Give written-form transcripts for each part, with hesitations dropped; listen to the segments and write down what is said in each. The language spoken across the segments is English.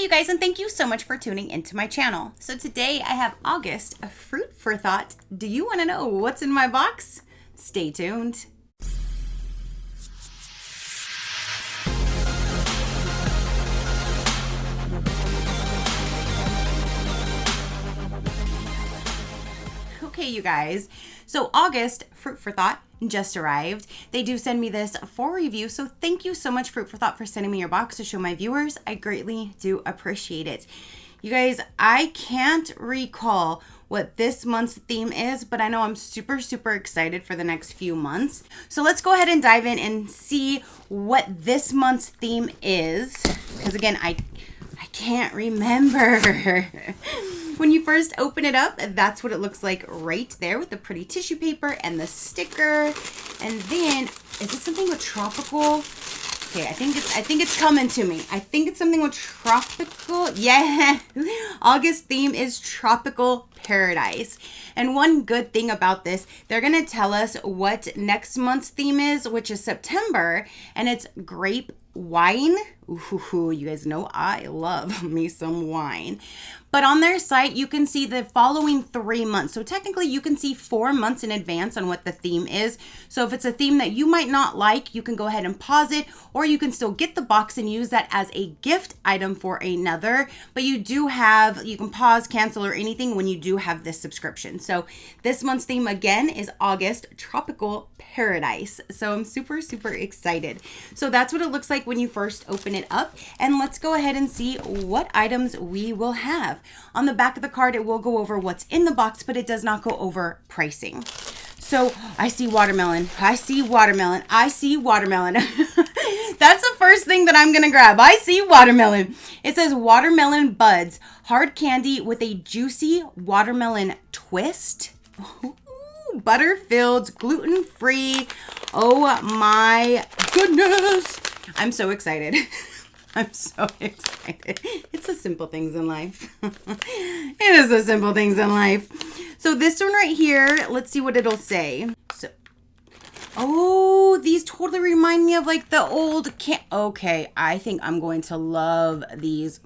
Hi you guys, and thank you so much for tuning into my channel. So today I have August, a fruit for thought. Do you want to know what's in my box? Stay tuned. Okay, you guys, so August, Fruit for Thought, just arrived. They do send me this for review, so thank you so much, Fruit for Thought, for sending me your box to show my viewers. I greatly do appreciate it. You guys, I can't recall what this month's theme is, but I know I'm super excited for the next few months. So let's go ahead and dive in and see what this month's theme is, because again, I can't remember. When you first open it up, that's what it looks like right there with the pretty tissue paper and the sticker. And then, is it something with tropical? Okay, I think it's coming to me. I think it's something with tropical. Yeah, August theme is tropical paradise. And one good thing about this, they're gonna tell us what next month's theme is, which is September, and it's grape wine. Ooh, you guys know I love me some wine. But on their site, you can see the following 3 months. So technically you can see 4 months in advance on what the theme is. So if it's a theme that you might not like, you can go ahead and pause it, or you can still get the box and use that as a gift item for another. But you can pause, cancel, or anything when you do have this subscription. So this month's theme again is August Tropical Paradise. So I'm super excited. So that's what it looks like when you first open it up. And let's go ahead and see what items we will have. On the back of the card, it will go over what's in the box, but it does not go over pricing. So I see watermelon. That's the first thing that I'm gonna grab. I see watermelon. It says watermelon buds, hard candy with a juicy watermelon twist. Ooh, butter filled, gluten free. Oh my goodness. I'm so excited. I'm so excited. It's the simple things in life. It is the simple things in life. So this one right here, let's see what it'll say. So, oh, these totally remind me of like the old okay, I think I'm going to love these.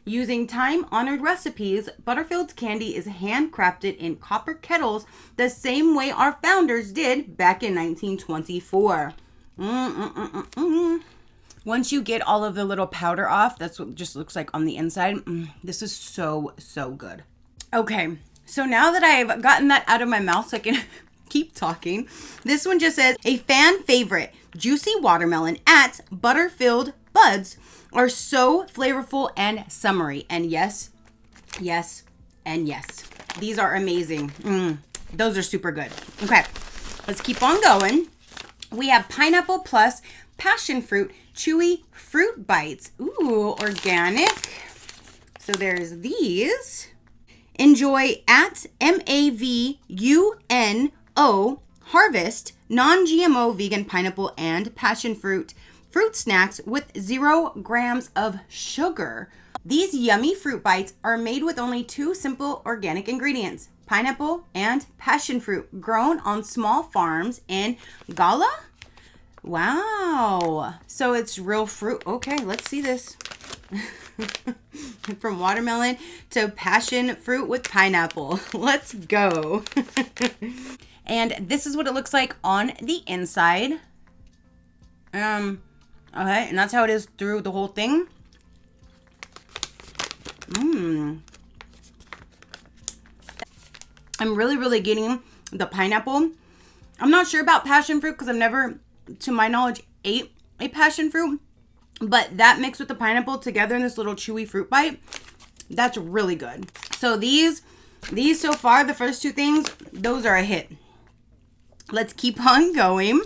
Using time-honored recipes, Butterfield's candy is handcrafted in copper kettles the same way our founders did back in 1924. Once you get all of the little powder off, that's what it just looks like on the inside. This is so good. Okay, so now that I've gotten that out of my mouth so I can keep talking, this one just says, a fan favorite, juicy watermelon at Butterfield buds are so flavorful and summery. And yes, and yes. These are amazing. Those are super good. Okay, let's keep on going. We have pineapple plus passion fruit chewy fruit bites. Ooh, organic. So there's these. Enjoy at MAVUNO Harvest non-GMO vegan pineapple and passion fruit snacks with 0 grams of sugar. These yummy fruit bites are made with only 2 simple organic ingredients, pineapple and passion fruit, grown on small farms in Gala. Wow. So it's real fruit. Okay, let's see this. From watermelon to passion fruit with pineapple. Let's go. And this is what it looks like on the inside. Okay, and that's how it is through the whole thing. I'm really getting the pineapple. I'm not sure about passion fruit because I've never, to my knowledge, ate a passion fruit. But that mixed with the pineapple together in this little chewy fruit bite, that's really good. So these so far, the first 2 things, those are a hit. Let's keep on going.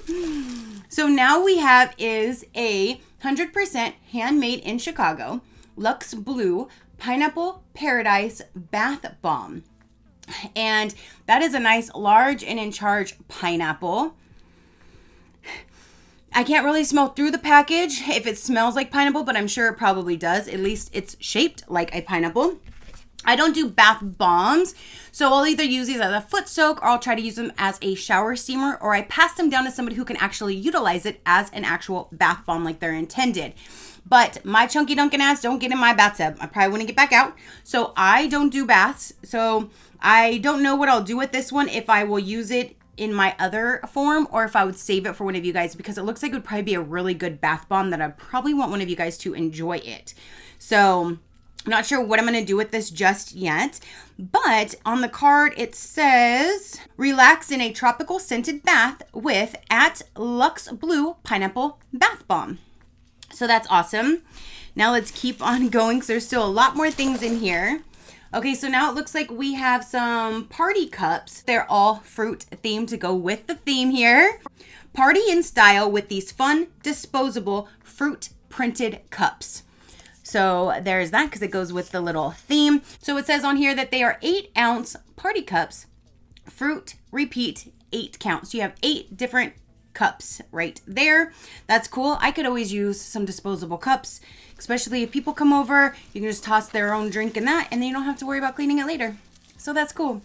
So now we have is a 100% handmade in Chicago, Luxe Blue Pineapple Paradise Bath Bomb. And that is a nice large and in charge pineapple. I can't really smell through the package if it smells like pineapple, but I'm sure it probably does. At least it's shaped like a pineapple. I don't do bath bombs, so I'll either use these as a foot soak or I'll try to use them as a shower steamer, or I pass them down to somebody who can actually utilize it as an actual bath bomb like they're intended. But my chunky Dunkin' ass don't get in my bathtub. I probably wouldn't get back out, so I don't do baths. So I don't know what I'll do with this one, if I will use it in my other form or if I would save it for one of you guys, because it looks like it would probably be a really good bath bomb that I probably want one of you guys to enjoy it. So I'm not sure what I'm going to do with this just yet, but on the card it says, relax in a tropical scented bath with @Luxe Blue Pineapple Bath Bomb. So that's awesome. Now let's keep on going because there's still a lot more things in here. Okay, so now it looks like we have some party cups. They're all fruit themed to go with the theme here. Party in style with these fun, disposable, fruit printed cups. So there's that, because it goes with the little theme. So it says on here that they are 8-ounce party cups, fruit, repeat, 8 counts. So you have 8 different cups right there. That's cool. I could always use some disposable cups, especially if people come over. You can just toss their own drink in that, and then you don't have to worry about cleaning it later. So that's cool.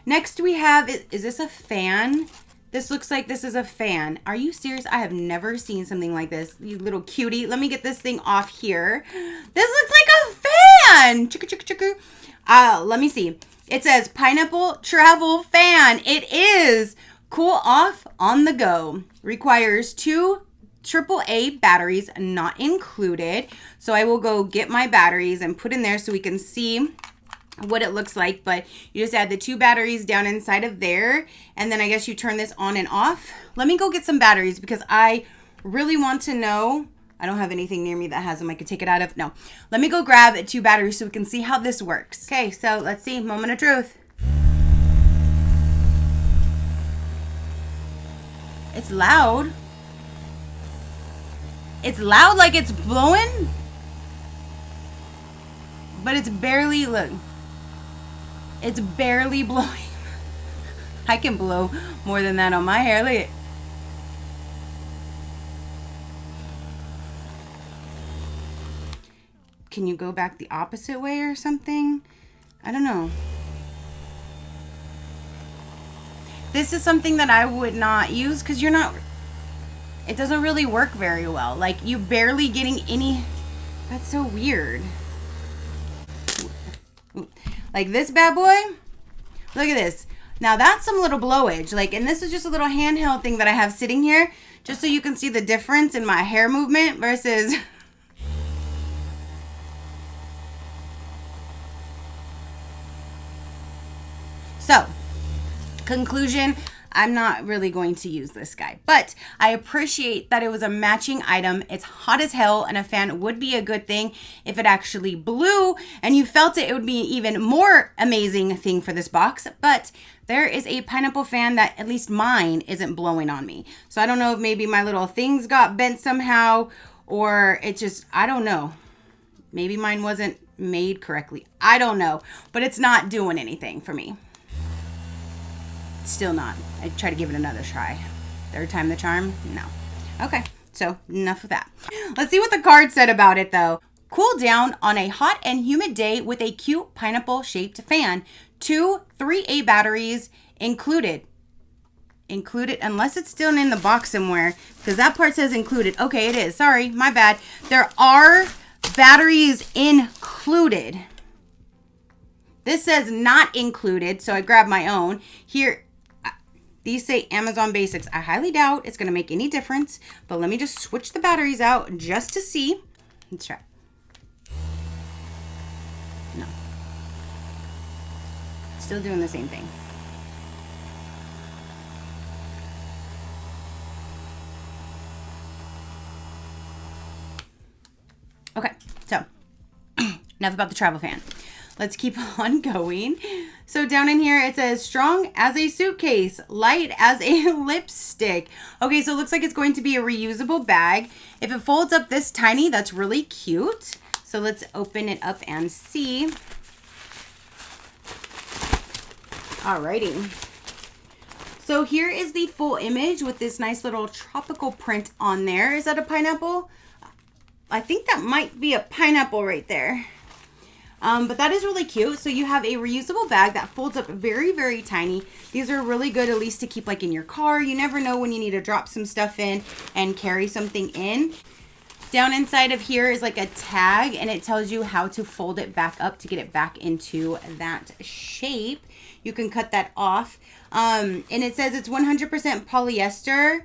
Next we have, is this a fan? This looks like this is a fan. Are you serious? I have never seen something like this. You little cutie. Let me get this thing off here. This looks like a fan. Chicka, chicka, chicka. Let me see. It says pineapple travel fan. It is. Cool off on the go. Requires 2 AAA batteries, not included. So I will go get my batteries and put in there so we can see what it looks like. But you just add the 2 batteries down inside of there, and then I guess you turn this on and off. Let me go get some batteries because I really want to know. I don't have anything near me that has them I could take it out of. No, let me go grab 2 batteries so we can see how this works. Okay, so let's see. Moment of truth. It's loud. It's loud like it's blowing, but it's barely, look, it's barely blowing. I can blow more than that on my hair. Look at it. Can you go back the opposite way or something? I don't know. This is something that I would not use because you're not, it doesn't really work very well. Like, you barely getting any, that's so weird. Like this bad boy, look at this. Now that's some little blowage. Like, and this is just a little handheld thing that I have sitting here just so you can see the difference in my hair movement versus so, conclusion, I'm not really going to use this guy, but I appreciate that it was a matching item. It's hot as hell, and a fan would be a good thing. If it actually blew and you felt it, it would be an even more amazing thing for this box. But there is a pineapple fan that at least mine isn't blowing on me. So I don't know if maybe my little things got bent somehow, or it just, I don't know. Maybe mine wasn't made correctly. I don't know, but it's not doing anything for me. Still not. I try to give it another try. 3rd time the charm? No. Okay, so enough of that. Let's see what the card said about it though. Cool down on a hot and humid day with a cute pineapple shaped fan. 2 3A batteries included. Included, unless it's still in the box somewhere, because that part says included. Okay, it is. Sorry, my bad. There are batteries included. This says not included, so I grabbed my own. Here, these say Amazon Basics. I highly doubt it's going to make any difference, but let me just switch the batteries out just to see. Let's try. No. Still doing the same thing. Okay, so enough about the travel fan. Let's keep on going. So down in here, it says strong as a suitcase, light as a lipstick. Okay, so it looks like it's going to be a reusable bag. If it folds up this tiny, that's really cute. So let's open it up and see. Alrighty. So here is the full image with this nice little tropical print on there. Is that a pineapple? I think that might be a pineapple right there. But that is really cute. So you have a reusable bag that folds up very, very tiny. These are really good, at least to keep like in your car. You never know when you need to drop some stuff in and carry something in. Down inside of here is like a tag, and it tells you how to fold it back up to get it back into that shape. You can cut that off. And it says it's 100% polyester.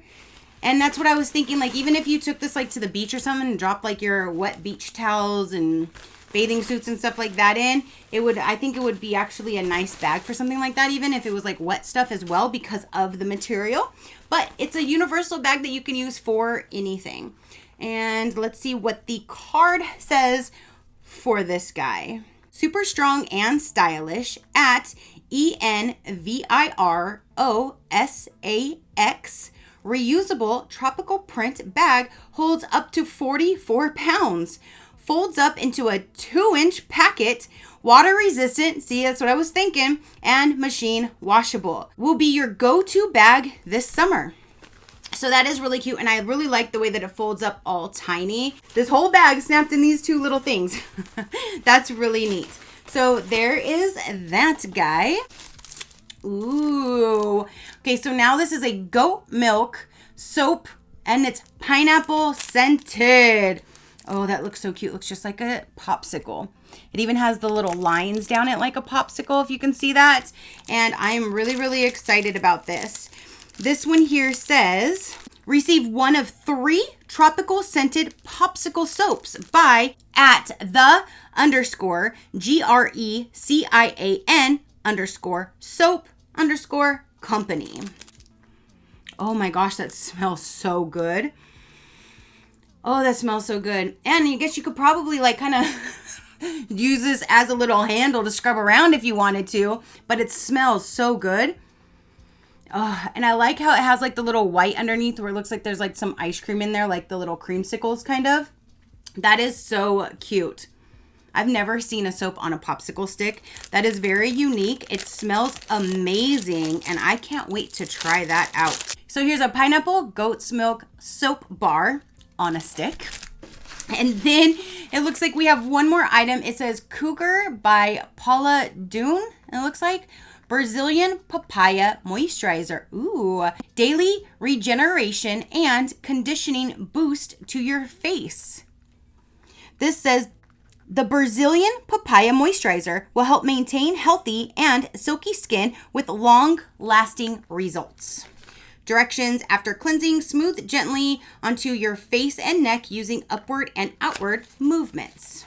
And that's what I was thinking, like even if you took this like to the beach or something and dropped like your wet beach towels and bathing suits and stuff like that in, I think it would be actually a nice bag for something like that, even if it was like wet stuff as well because of the material. But it's a universal bag that you can use for anything. And let's see what the card says for this guy. Super strong and stylish at ENVIROSAX. Reusable tropical print bag, holds up to 44 pounds. Folds up into a 2-inch packet. Water resistant, see, that's what I was thinking, and machine washable. Will be your go-to bag this summer. So that is really cute, and I really like the way that it folds up all tiny. This whole bag snapped in these two little things. That's really neat. So there is that guy. Ooh. Okay, so now this is a goat milk soap, and it's pineapple scented. Oh, that looks so cute. Looks just like a popsicle. It even has the little lines down it like a popsicle, if you can see that. And I'm really, really excited about this. This one here says, receive one of 3 tropical scented popsicle soaps by @the_GRECIAN_soap_company. Oh my gosh, that smells so good. Oh, that smells so good. And I guess you could probably like kind of use this as a little handle to scrub around if you wanted to, but it smells so good. Oh, and I like how it has like the little white underneath where it looks like there's like some ice cream in there, like the little creamsicles kind of. That is so cute. I've never seen a soap on a popsicle stick. That is very unique. It smells amazing, and I can't wait to try that out. So here's a pineapple goat's milk soap bar on a stick. And then it looks like we have one more item. It says Cougar by Paula Dune, it looks like. Brazilian Papaya Moisturizer. Ooh. Daily regeneration and conditioning boost to your face. This says the Brazilian Papaya Moisturizer will help maintain healthy and silky skin with long-lasting results. Directions: after cleansing, smooth gently onto your face and neck using upward and outward movements.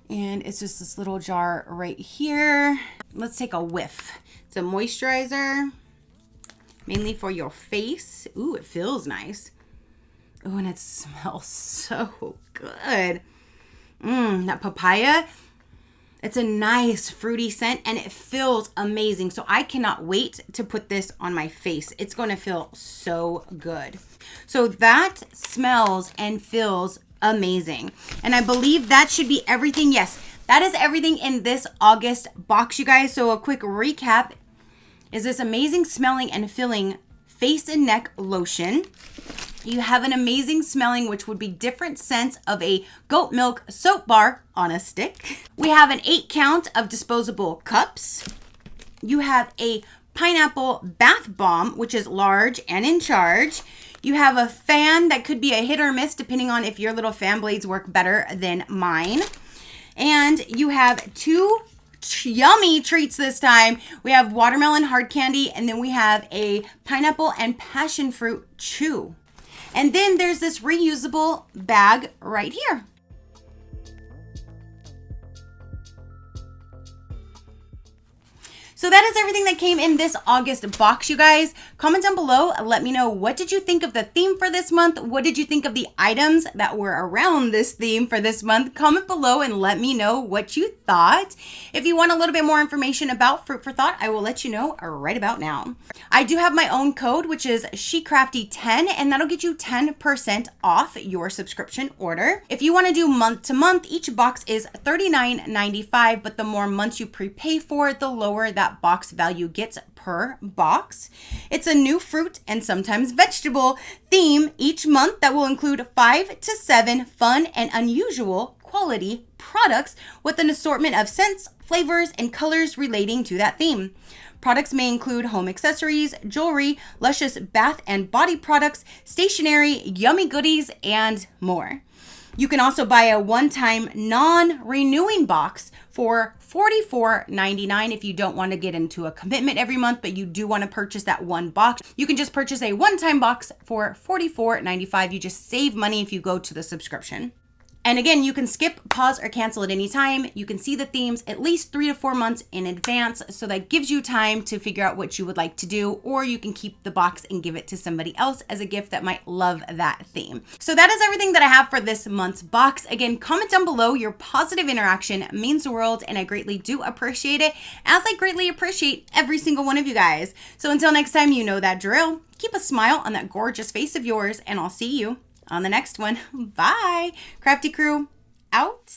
And it's just this little jar right here. Let's take a whiff. It's a moisturizer, mainly for your face. Ooh, it feels nice. Ooh, and it smells so good. That papaya, it's a nice fruity scent, and it feels amazing. So I cannot wait to put this on my face. It's going to feel so good. So that smells and feels amazing. And I believe that should be everything. Yes, that is everything in this August box, you guys. So a quick recap is this amazing smelling and feeling face and neck lotion. You have an amazing smelling, which would be different scents of a goat milk soap bar on a stick. We have an 8 count of disposable cups. You have a pineapple bath bomb, which is large and in charge. You have a fan that could be a hit or miss depending on if your little fan blades work better than mine. And you have 2 yummy treats this time. We have watermelon hard candy, and then we have a pineapple and passion fruit chew. And then there's this reusable bag right here. So that is everything that came in this August box, you guys. Comment down below. Let me know, what did you think of the theme for this month? What did you think of the items that were around this theme for this month? Comment below and let me know what you thought. If you want a little bit more information about Fruit for Thought, I will let you know right about now. I do have my own code, which is SheCrafty10, and that'll get you 10% off your subscription order. If you want to do month to month, each box is $39.95, but the more months you prepay for, the lower that box value gets per box. It's a new fruit and sometimes vegetable theme each month that will include 5 to 7 fun and unusual quality products with an assortment of scents, flavors, and colors relating to that theme. Products may include home accessories, jewelry, luscious bath and body products, stationery, yummy goodies, and more. You can also buy a one-time non-renewing box for $44.99 if you don't want to get into a commitment every month, but you do want to purchase that one box. You can just purchase a one-time box for $44.95. You just save money if you go to the subscription. And again, you can skip, pause, or cancel at any time. You can see the themes at least 3 to 4 months in advance, so that gives you time to figure out what you would like to do, or you can keep the box and give it to somebody else as a gift that might love that theme. So that is everything that I have for this month's box. Again, comment down below. Your positive interaction means the world, and I greatly do appreciate it, as I greatly appreciate every single one of you guys. So until next time, you know that drill. Keep a smile on that gorgeous face of yours, and I'll see you on the next one. Bye. Crafty Crew out.